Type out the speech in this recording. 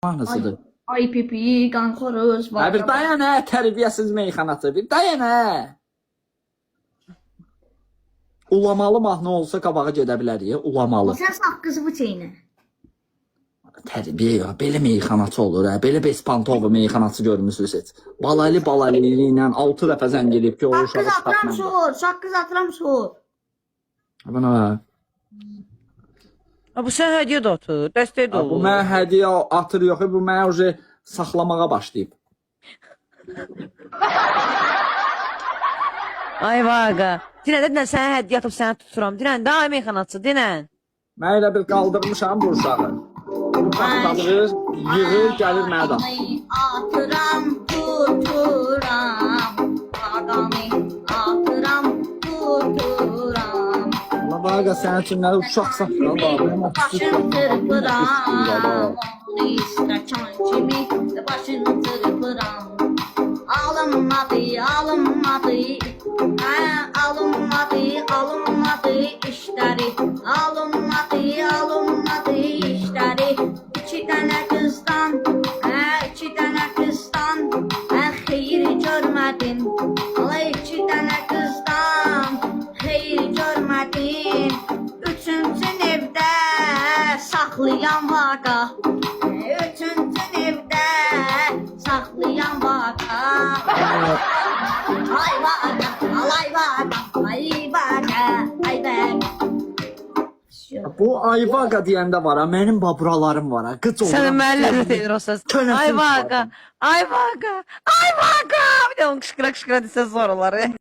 Mahnısıdır. Ay pipi, qanxoruz, Ha, bir dayan hə, tərbiyəsiz meyxanası. Bir dayan hə. Ulamalı mahnı olsa qabağa gedə bilərik. Ulamalı. Sən saqqızı bu çeynə. Tərbiyə ya, belə meyxanaçı olur hə. Belə Bespantova meyxanaçı görmüsünüz heç. Balali ilə 6 dəfə zəng edib ki, o uşağı Saqqız atıram çıxartmam. soğur, saqqız atıram soğur. Bana Bu sən hədiyyə də atır, dəstək də bu olur. mənə hədiyyə atır yox, bu mənə уже saxlamağa başlayıb. Ay vaqa. Dinən sənə hədiyyə atıb səni tuturam. Dinən daha meyxanaçı, dinən. Mən elə bir qaldırmışam bu uşağı. Bu paxtalığı yığır, gəlir mənə də. Atıram, tuturam. Ağamı atıram, tuturam. Allah baqa sənin üçün nə uşaq saxla da. Başını tırpıram. Onu istər çan kimi, başını tırpıram. Alınmadı, alınmadı. Alınmadı işləri. Alınmadı işləri. İki dənə qızdan, iki dənə qızdan xeyir görmədim. İki dənə qızdan xeyir görmədim. Üçüncü evdə saxlayan vaqa. Üçüncü evdə saxlayan vaqa. Ay vaqa, ay vaqa, ay vaqa, ay vaqa. Bu ayvaqa deyəndə var ha, mənim baburalarım var ha. Qıc olur. Sənin mənlə deyir o söz. Tönəsiz Ay vaqa, zaten. ay vaqa, ay vaqa. Bir də onu qışqıra qışqıra desə zor olar.